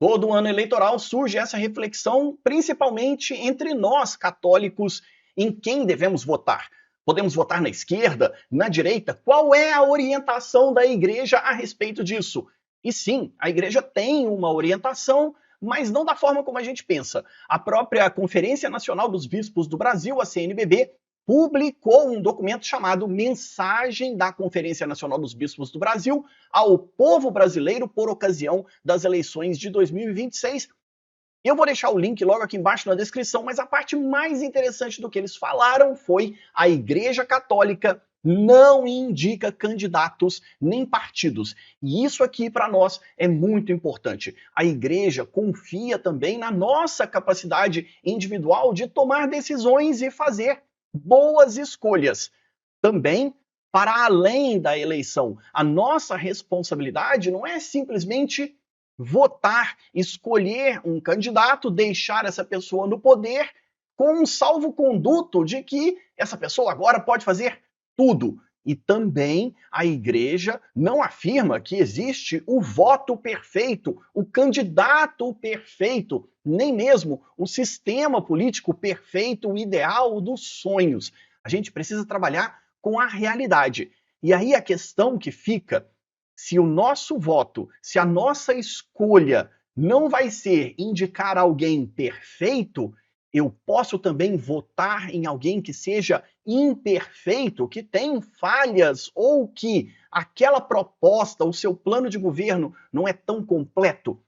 Todo ano eleitoral surge essa reflexão, principalmente entre nós católicos, em quem devemos votar. Podemos votar na esquerda, na direita? Qual é a orientação da igreja a respeito disso? E sim, a igreja tem uma orientação, mas não da forma como a gente pensa. A própria Conferência Nacional dos Bispos do Brasil, a CNBB, publicou um documento chamado Mensagem da Conferência Nacional dos Bispos do Brasil ao povo brasileiro por ocasião das eleições de 2026. Eu vou deixar o link logo aqui embaixo na descrição, mas a parte mais interessante do que eles falaram foi: a Igreja Católica não indica candidatos nem partidos. E isso aqui para nós é muito importante. A igreja confia também na nossa capacidade individual de tomar decisões e fazer boas escolhas. Também, para além da eleição, a nossa responsabilidade não é simplesmente votar, escolher um candidato, deixar essa pessoa no poder com um salvo-conduto de que essa pessoa agora pode fazer tudo. E também a igreja não afirma que existe o voto perfeito, o candidato perfeito, nem mesmo o sistema político perfeito, o ideal dos sonhos. A gente precisa trabalhar com a realidade. E aí a questão que fica: se o nosso voto, se a nossa escolha não vai ser indicar alguém perfeito, eu posso também votar em alguém que seja imperfeito, que tem falhas, ou que aquela proposta, o seu plano de governo não é tão completo?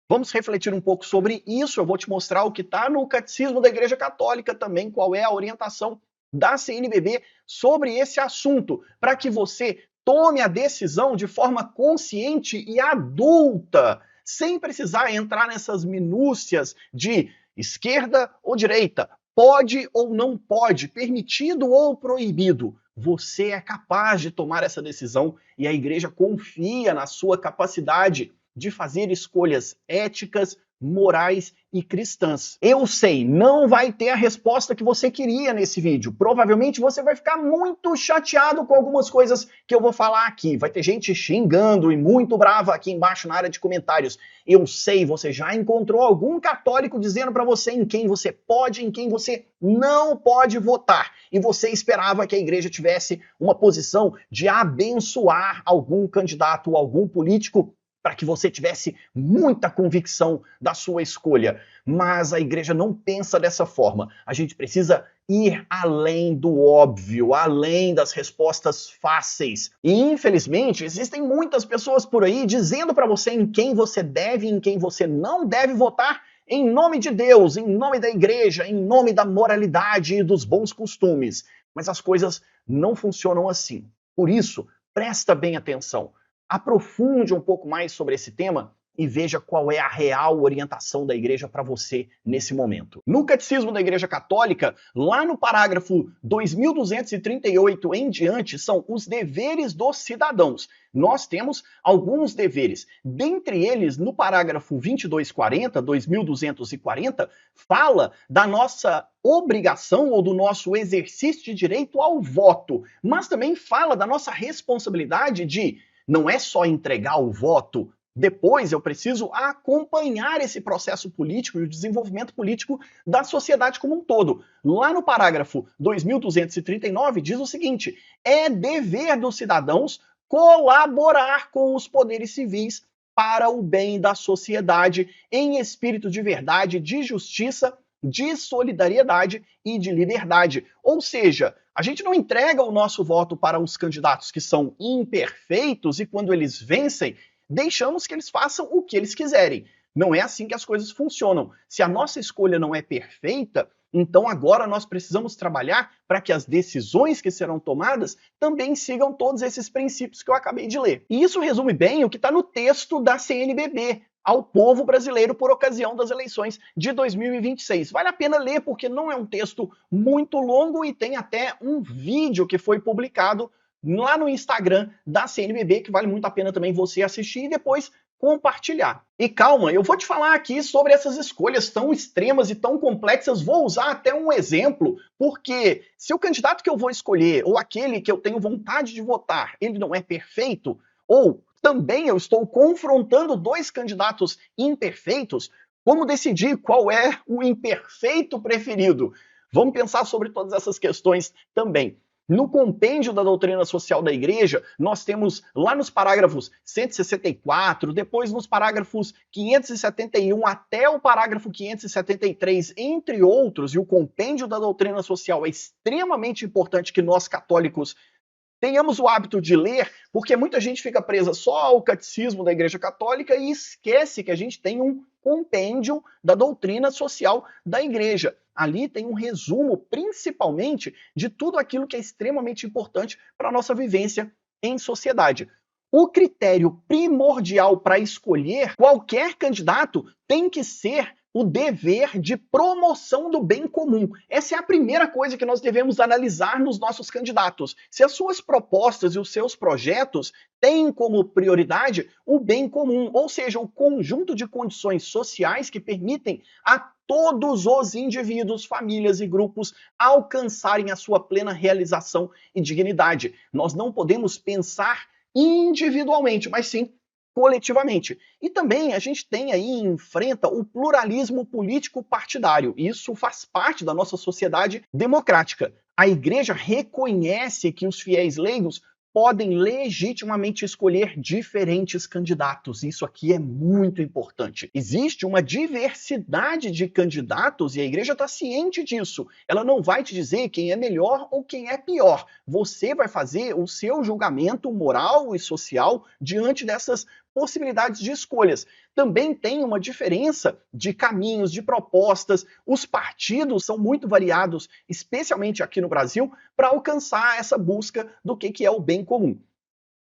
Vamos refletir um pouco sobre isso. Eu vou te mostrar o que está no Catecismo da Igreja Católica também, qual é a orientação da CNBB sobre esse assunto, para que você tome a decisão de forma consciente e adulta, sem precisar entrar nessas minúcias de esquerda ou direita, pode ou não pode, permitido ou proibido. Você é capaz de tomar essa decisão e a igreja confia na sua capacidade de fazer escolhas éticas, morais e cristãs. Eu sei, não vai ter a resposta que você queria nesse vídeo. Provavelmente você vai ficar muito chateado com algumas coisas que eu vou falar aqui. Vai ter gente xingando e muito brava aqui embaixo na área de comentários. Eu sei, você já encontrou algum católico dizendo para você em quem você pode e em quem você não pode votar. E você esperava que a igreja tivesse uma posição de abençoar algum candidato ou algum político para que você tivesse muita convicção da sua escolha. Mas a igreja não pensa dessa forma. A gente precisa ir além do óbvio, além das respostas fáceis. E, infelizmente, existem muitas pessoas por aí dizendo para você em quem você deve e em quem você não deve votar, em nome de Deus, em nome da igreja, em nome da moralidade e dos bons costumes. Mas as coisas não funcionam assim. Por isso, presta bem atenção. Aprofunde um pouco mais sobre esse tema e veja qual é a real orientação da igreja para você nesse momento. No Catecismo da Igreja Católica, lá no parágrafo 2238 em diante, são os deveres dos cidadãos. Nós temos alguns deveres. Dentre eles, no parágrafo 2240, fala da nossa obrigação ou do nosso exercício de direito ao voto, mas também fala da nossa responsabilidade de não é só entregar o voto, depois eu preciso acompanhar esse processo político e o desenvolvimento político da sociedade como um todo. Lá no parágrafo 2239 diz o seguinte: é dever dos cidadãos colaborar com os poderes civis para o bem da sociedade em espírito de verdade, de justiça, de solidariedade e de liberdade. Ou seja, a gente não entrega o nosso voto para os candidatos que são imperfeitos e quando eles vencem, deixamos que eles façam o que eles quiserem. Não é assim que as coisas funcionam. Se a nossa escolha não é perfeita, então agora nós precisamos trabalhar para que as decisões que serão tomadas também sigam todos esses princípios que eu acabei de ler. E isso resume bem o que está no texto da CNBB ao povo brasileiro por ocasião das eleições de 2026. Vale a pena ler porque não é um texto muito longo e tem até um vídeo que foi publicado lá no Instagram da CNBB, que vale muito a pena também você assistir e depois compartilhar. E calma, eu vou te falar aqui sobre essas escolhas tão extremas e tão complexas, vou usar até um exemplo, porque se o candidato que eu vou escolher, ou aquele que eu tenho vontade de votar, ele não é perfeito, ou também eu estou confrontando dois candidatos imperfeitos. Como decidir qual é o imperfeito preferido? Vamos pensar sobre todas essas questões também. No compêndio da doutrina social da Igreja, nós temos lá nos parágrafos 164, depois nos parágrafos 571 até o parágrafo 573, entre outros, e o compêndio da doutrina social é extremamente importante que nós católicos tenhamos o hábito de ler, porque muita gente fica presa só ao catecismo da Igreja Católica e esquece que a gente tem um compêndio da doutrina social da Igreja. Ali tem um resumo, principalmente, de tudo aquilo que é extremamente importante para a nossa vivência em sociedade. O critério primordial para escolher qualquer candidato tem que ser o dever de promoção do bem comum. Essa é a primeira coisa que nós devemos analisar nos nossos candidatos. Se as suas propostas e os seus projetos têm como prioridade o bem comum, ou seja, o conjunto de condições sociais que permitem a todos os indivíduos, famílias e grupos alcançarem a sua plena realização e dignidade. Nós não podemos pensar individualmente, mas sim coletivamente. E também a gente tem aí, enfrenta o pluralismo político partidário. Isso faz parte da nossa sociedade democrática. A Igreja reconhece que os fiéis leigos podem legitimamente escolher diferentes candidatos. Isso aqui é muito importante. Existe uma diversidade de candidatos e a Igreja está ciente disso. Ela não vai te dizer quem é melhor ou quem é pior. Você vai fazer o seu julgamento moral e social diante dessas possibilidades de escolhas. Também tem uma diferença de caminhos, de propostas. Os partidos são muito variados, especialmente aqui no Brasil, para alcançar essa busca do que é o bem comum.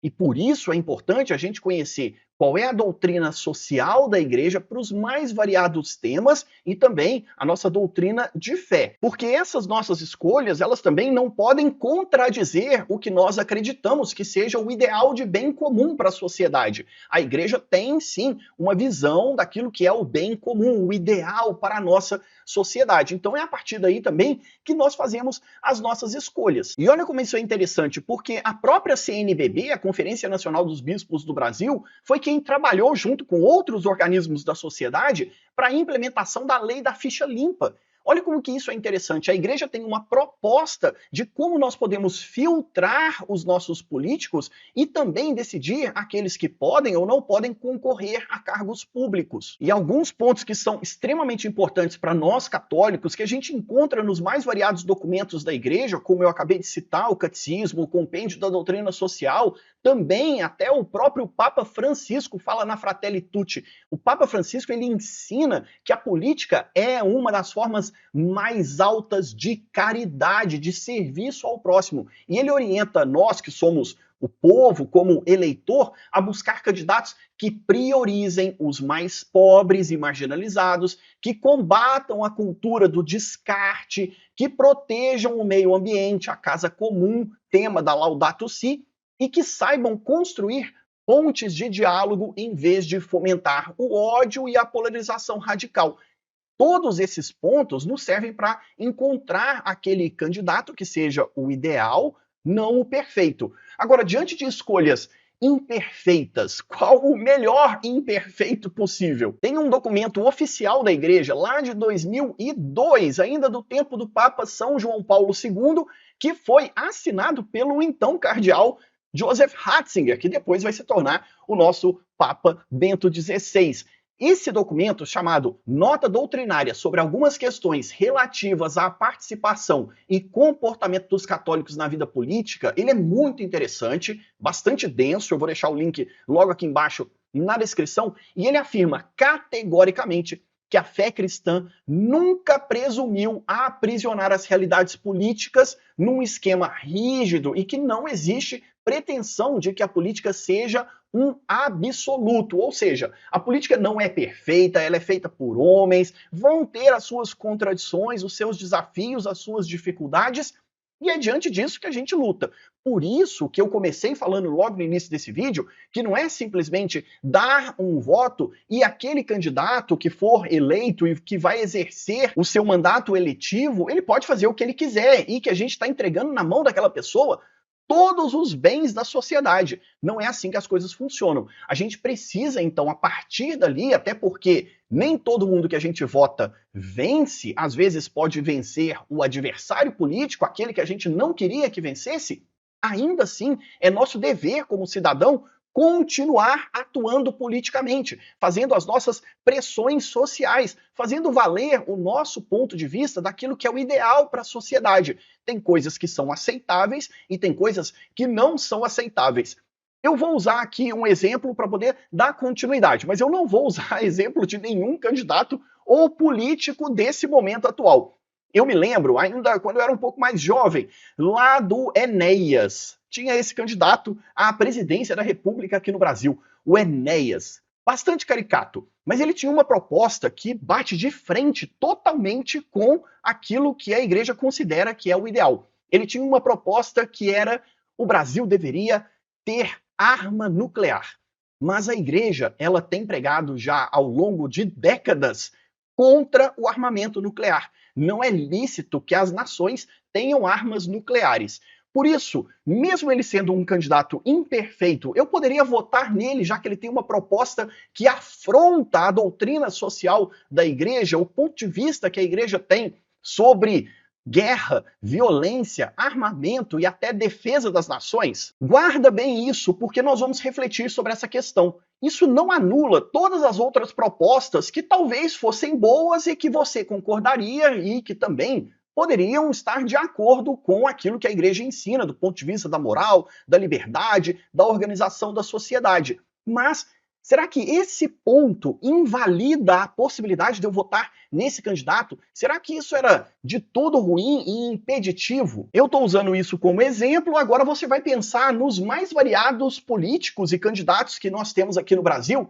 E por isso é importante a gente conhecer qual é a doutrina social da Igreja para os mais variados temas e também a nossa doutrina de fé. Porque essas nossas escolhas, elas também não podem contradizer o que nós acreditamos que seja o ideal de bem comum para a sociedade. A Igreja tem, sim, uma visão daquilo que é o bem comum, o ideal para a nossa sociedade. Então é a partir daí também que nós fazemos as nossas escolhas. E olha como isso é interessante, porque a própria CNBB, a Conferência Nacional dos Bispos do Brasil, foi quem trabalhou junto com outros organismos da sociedade para a implementação da lei da ficha limpa. Olha como que isso é interessante. A Igreja tem uma proposta de como nós podemos filtrar os nossos políticos e também decidir aqueles que podem ou não podem concorrer a cargos públicos. E alguns pontos que são extremamente importantes para nós católicos, que a gente encontra nos mais variados documentos da Igreja, como eu acabei de citar, o Catecismo, o Compêndio da Doutrina Social, também até o próprio Papa Francisco fala na Fratelli Tutti. O Papa Francisco, ele ensina que a política é uma das formas mais altas de caridade, de serviço ao próximo. E ele orienta nós, que somos o povo, como eleitor, a buscar candidatos que priorizem os mais pobres e marginalizados, que combatam a cultura do descarte, que protejam o meio ambiente, a casa comum, tema da Laudato Si, e que saibam construir pontes de diálogo em vez de fomentar o ódio e a polarização radical. Todos esses pontos nos servem para encontrar aquele candidato que seja o ideal, não o perfeito. Agora, diante de escolhas imperfeitas, qual o melhor imperfeito possível? Tem um documento oficial da Igreja, lá de 2002, ainda do tempo do Papa São João Paulo II, que foi assinado pelo então cardeal Joseph Ratzinger, que depois vai se tornar o nosso Papa Bento XVI. Esse documento, chamado Nota Doutrinária sobre algumas questões relativas à participação e comportamento dos católicos na vida política, ele é muito interessante, bastante denso, eu vou deixar o link logo aqui embaixo na descrição, e ele afirma categoricamente que a fé cristã nunca presumiu aprisionar as realidades políticas num esquema rígido e que não existe pretensão de que a política seja um absoluto, ou seja, a política não é perfeita, ela é feita por homens, vão ter as suas contradições, os seus desafios, as suas dificuldades, e é diante disso que a gente luta. Por isso que eu comecei falando logo no início desse vídeo, que não é simplesmente dar um voto e aquele candidato que for eleito e que vai exercer o seu mandato eletivo, ele pode fazer o que ele quiser e que a gente está entregando na mão daquela pessoa todos os bens da sociedade. Não é assim que as coisas funcionam. A gente precisa, então, a partir dali, até porque nem todo mundo que a gente vota vence, às vezes pode vencer o adversário político, aquele que a gente não queria que vencesse, ainda assim é nosso dever como cidadão continuar atuando politicamente, fazendo as nossas pressões sociais, fazendo valer o nosso ponto de vista daquilo que é o ideal para a sociedade. Tem coisas que são aceitáveis e tem coisas que não são aceitáveis. Eu vou usar aqui um exemplo para poder dar continuidade, mas eu não vou usar exemplo de nenhum candidato ou político desse momento atual. Eu me lembro, ainda quando eu era um pouco mais jovem, lá do Enéas. Tinha esse candidato à presidência da República aqui no Brasil, o Enéas. Bastante caricato, mas ele tinha uma proposta que bate de frente totalmente com aquilo que a igreja considera que é o ideal. Ele tinha uma proposta que era: o Brasil deveria ter arma nuclear. Mas a igreja, ela tem pregado já ao longo de décadas contra o armamento nuclear. Não é lícito que as nações tenham armas nucleares. Por isso, mesmo ele sendo um candidato imperfeito, eu poderia votar nele, já que ele tem uma proposta que afronta a doutrina social da igreja, o ponto de vista que a igreja tem sobre guerra, violência, armamento e até defesa das nações. Guarda bem isso, porque nós vamos refletir sobre essa questão. Isso não anula todas as outras propostas que talvez fossem boas e que você concordaria e que também poderiam estar de acordo com aquilo que a igreja ensina do ponto de vista da moral, da liberdade, da organização da sociedade. Mas será que esse ponto invalida a possibilidade de eu votar nesse candidato? Será que isso era de todo ruim e impeditivo? Eu estou usando isso como exemplo, agora você vai pensar nos mais variados políticos e candidatos que nós temos aqui no Brasil.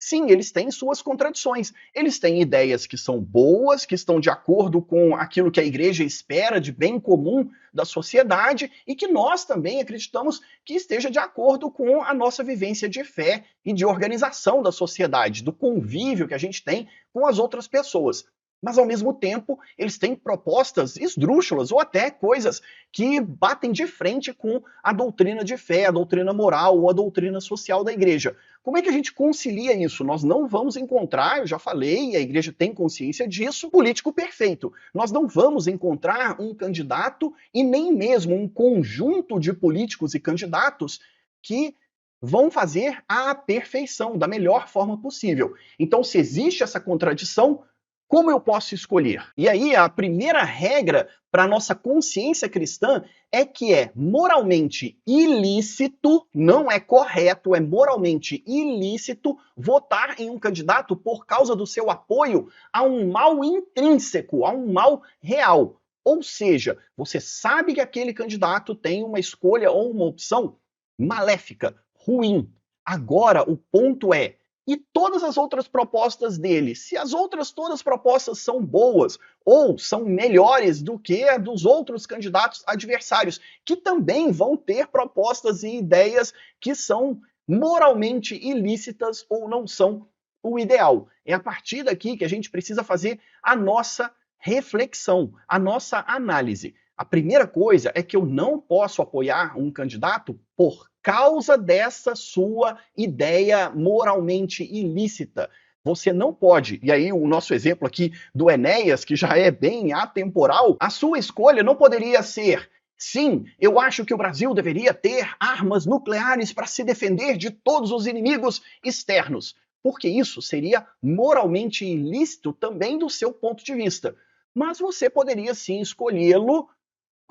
Sim, eles têm suas contradições. Eles têm ideias que são boas, que estão de acordo com aquilo que a igreja espera de bem comum da sociedade e que nós também acreditamos que esteja de acordo com a nossa vivência de fé e de organização da sociedade, do convívio que a gente tem com as outras pessoas. Mas, ao mesmo tempo, eles têm propostas esdrúxulas ou até coisas que batem de frente com a doutrina de fé, a doutrina moral ou a doutrina social da igreja. Como é que a gente concilia isso? Nós não vamos encontrar, eu já falei, a igreja tem consciência disso, político perfeito. Nós não vamos encontrar um candidato e nem mesmo um conjunto de políticos e candidatos que vão fazer a perfeição da melhor forma possível. Então, se existe essa contradição, como eu posso escolher? E aí, a primeira regra para a nossa consciência cristã é que é moralmente ilícito, não é correto, é moralmente ilícito votar em um candidato por causa do seu apoio a um mal intrínseco, a um mal real. Ou seja, você sabe que aquele candidato tem uma escolha ou uma opção maléfica, ruim. Agora, o ponto é: e todas as outras propostas dele, se as outras todas propostas são boas ou são melhores do que a dos outros candidatos adversários, que também vão ter propostas e ideias que são moralmente ilícitas ou não são o ideal. É a partir daqui que a gente precisa fazer a nossa reflexão, a nossa análise. A primeira coisa é que eu não posso apoiar um candidato por causa dessa sua ideia moralmente ilícita. Você não pode, e aí o nosso exemplo aqui do Enéas, que já é bem atemporal, a sua escolha não poderia ser: sim, eu acho que o Brasil deveria ter armas nucleares para se defender de todos os inimigos externos, porque isso seria moralmente ilícito também do seu ponto de vista. Mas você poderia sim escolhê-lo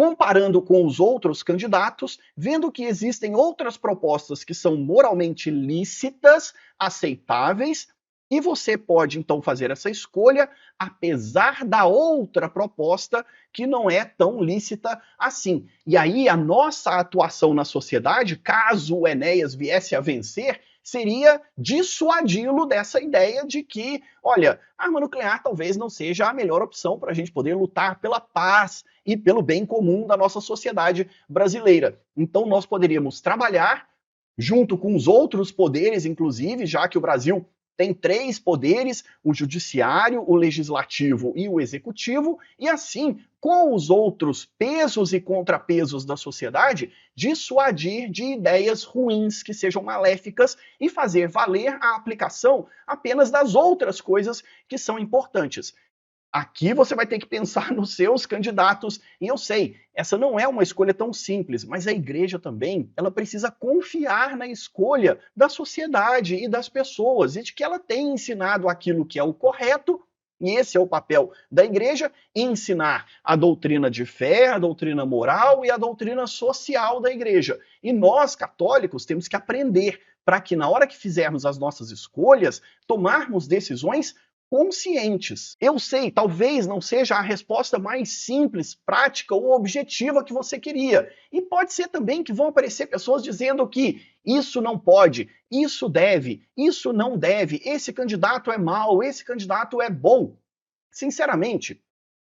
comparando com os outros candidatos, vendo que existem outras propostas que são moralmente lícitas, aceitáveis, e você pode então fazer essa escolha, apesar da outra proposta que não é tão lícita assim. E aí a nossa atuação na sociedade, caso o Enéas viesse a vencer, seria dissuadi-lo dessa ideia de que, olha, a arma nuclear talvez não seja a melhor opção para a gente poder lutar pela paz e pelo bem comum da nossa sociedade brasileira. Então nós poderíamos trabalhar junto com os outros poderes, inclusive, já que o Brasil tem 3 poderes, o judiciário, o legislativo e o executivo, e assim, com os outros pesos e contrapesos da sociedade, dissuadir de ideias ruins que sejam maléficas e fazer valer a aplicação apenas das outras coisas que são importantes. Aqui você vai ter que pensar nos seus candidatos. E eu sei, essa não é uma escolha tão simples, mas a igreja também, ela precisa confiar na escolha da sociedade e das pessoas, e de que ela tem ensinado aquilo que é o correto, e esse é o papel da igreja, ensinar a doutrina de fé, a doutrina moral e a doutrina social da igreja. E nós, católicos, temos que aprender para que na hora que fizermos as nossas escolhas, tomarmos decisões conscientes. Eu sei, talvez não seja a resposta mais simples, prática ou objetiva que você queria. E pode ser também que vão aparecer pessoas dizendo que isso não pode, isso deve, isso não deve, esse candidato é mau, esse candidato é bom. Sinceramente,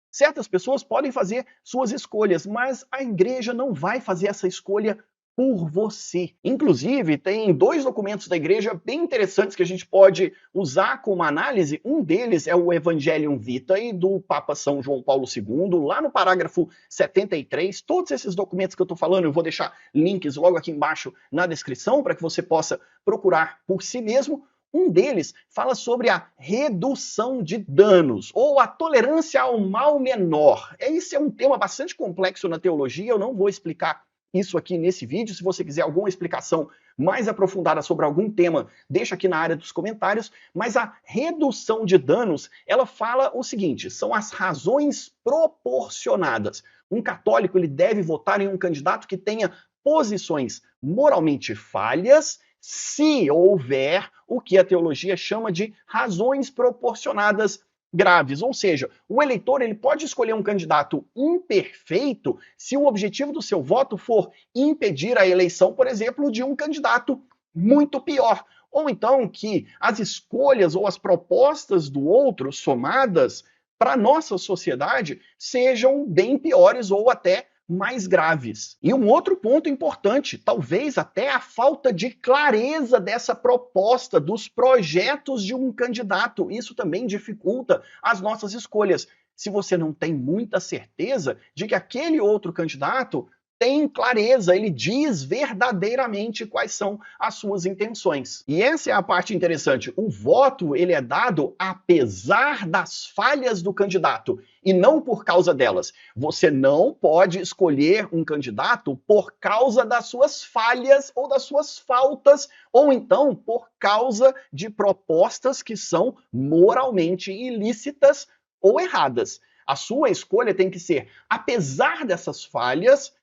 certas pessoas podem fazer suas escolhas, mas a igreja não vai fazer essa escolha por você. Inclusive, tem 2 documentos da igreja bem interessantes que a gente pode usar como análise. Um deles é o Evangelium Vitae, do Papa São João Paulo II, lá no parágrafo 73. Todos esses documentos que eu estou falando, eu vou deixar links logo aqui embaixo na descrição para que você possa procurar por si mesmo. Um deles fala sobre a redução de danos, ou a tolerância ao mal menor. Esse é um tema bastante complexo na teologia, eu não vou explicar isso aqui nesse vídeo. Se você quiser alguma explicação mais aprofundada sobre algum tema, deixa aqui na área dos comentários. Mas a redução de danos, ela fala o seguinte, são as razões proporcionadas. Um católico ele deve votar em um candidato que tenha posições moralmente falhas, se houver o que a teologia chama de razões proporcionadas graves. Ou seja, o eleitor ele pode escolher um candidato imperfeito se o objetivo do seu voto for impedir a eleição, por exemplo, de um candidato muito pior. Ou então que as escolhas ou as propostas do outro somadas para a nossa sociedade sejam bem piores ou até mais graves. E um outro ponto importante, talvez até a falta de clareza dessa proposta, dos projetos de um candidato. Isso também dificulta as nossas escolhas. Se você não tem muita certeza de que aquele outro candidato tem clareza, ele diz verdadeiramente quais são as suas intenções. E essa é a parte interessante. O voto, ele é dado apesar das falhas do candidato e não por causa delas. Você não pode escolher um candidato por causa das suas falhas ou das suas faltas, ou então por causa de propostas que são moralmente ilícitas ou erradas. A sua escolha tem que ser, apesar dessas falhas,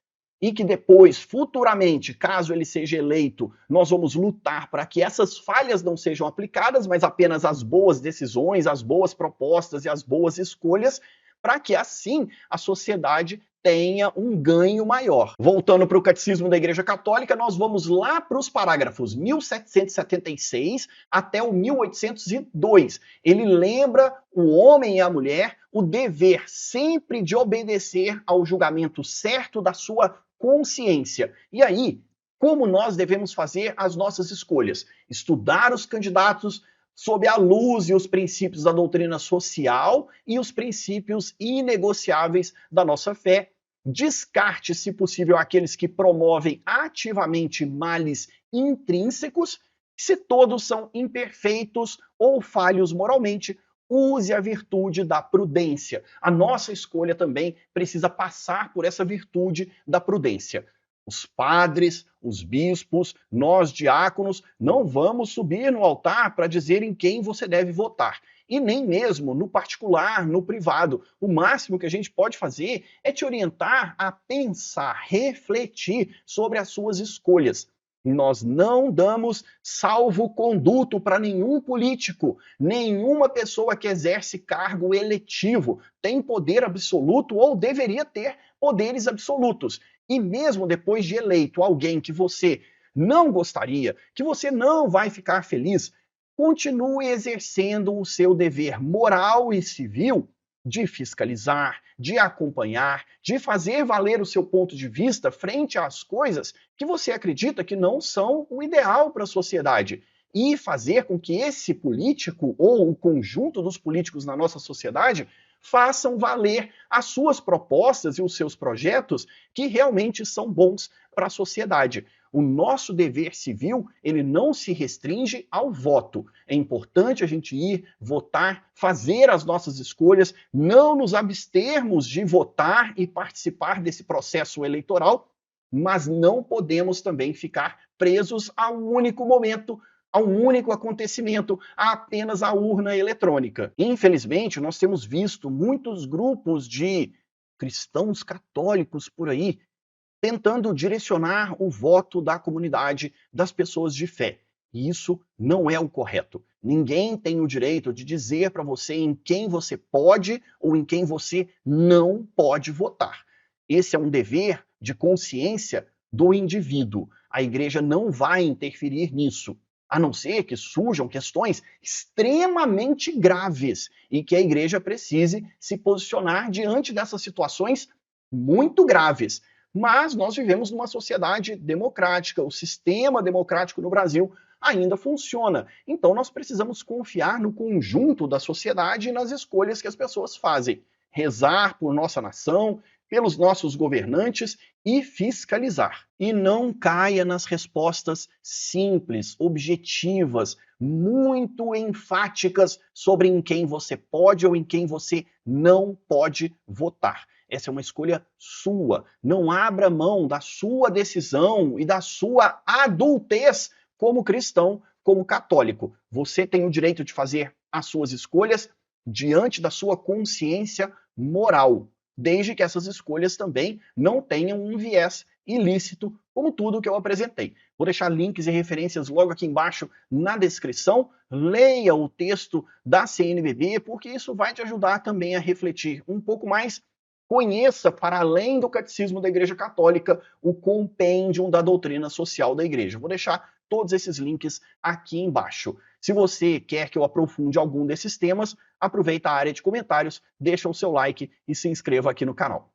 e que depois, futuramente, caso ele seja eleito, nós vamos lutar para que essas falhas não sejam aplicadas, mas apenas as boas decisões, as boas propostas e as boas escolhas, para que assim a sociedade tenha um ganho maior. Voltando para o Catecismo da Igreja Católica, nós vamos lá para os parágrafos 1776 até o 1802. Ele lembra o homem e a mulher o dever sempre de obedecer ao julgamento certo da sua consciência. E aí, como nós devemos fazer as nossas escolhas? Estudar os candidatos sob a luz e os princípios da doutrina social e os princípios inegociáveis da nossa fé. Descarte, se possível, aqueles que promovem ativamente males intrínsecos. Se todos são imperfeitos ou falhos moralmente, use a virtude da prudência. A nossa escolha também precisa passar por essa virtude da prudência. Os padres, os bispos, nós diáconos, não vamos subir no altar para dizer em quem você deve votar. E nem mesmo no particular, no privado. O máximo que a gente pode fazer é te orientar a pensar, refletir sobre as suas escolhas. Nós não damos salvo-conduto para nenhum político, nenhuma pessoa que exerce cargo eletivo tem poder absoluto ou deveria ter poderes absolutos. E mesmo depois de eleito alguém que você não gostaria, que você não vai ficar feliz, continue exercendo o seu dever moral e civil de fiscalizar, de acompanhar, de fazer valer o seu ponto de vista frente às coisas que você acredita que não são o ideal para a sociedade. e fazer com que esse político ou o conjunto dos políticos na nossa sociedade façam valer as suas propostas e os seus projetos que realmente são bons para a sociedade. O nosso dever civil, ele não se restringe ao voto. É importante a gente ir votar, fazer as nossas escolhas, não nos abstermos de votar e participar desse processo eleitoral, mas não podemos também ficar presos a um único momento, a um único acontecimento, a apenas a urna eletrônica. Infelizmente, nós temos visto muitos grupos de cristãos católicos por aí tentando direcionar o voto da comunidade, das pessoas de fé. E isso não é o correto. Ninguém tem o direito de dizer para você em quem você pode ou em quem você não pode votar. Esse é um dever de consciência do indivíduo. A igreja não vai interferir nisso, a não ser que surjam questões extremamente graves e que a igreja precise se posicionar diante dessas situações muito graves. Mas nós vivemos numa sociedade democrática, o sistema democrático no Brasil ainda funciona. Então nós precisamos confiar no conjunto da sociedade e nas escolhas que as pessoas fazem. Rezar por nossa nação, pelos nossos governantes e fiscalizar. E não caia nas respostas simples, objetivas, muito enfáticas sobre em quem você pode ou em quem você não pode votar. Essa é uma escolha sua. Não abra mão da sua decisão e da sua adultez como cristão, como católico. Você tem o direito de fazer as suas escolhas diante da sua consciência moral, desde que essas escolhas também não tenham um viés ilícito, como tudo que eu apresentei. Vou deixar links e referências logo aqui embaixo na descrição. Leia o texto da CNBB, porque isso vai te ajudar também a refletir um pouco mais. Conheça, para além do Catecismo da Igreja Católica, o compêndio da doutrina social da Igreja. Vou deixar todos esses links aqui embaixo. Se você quer que eu aprofunde algum desses temas, aproveita a área de comentários, deixa o seu like e se inscreva aqui no canal.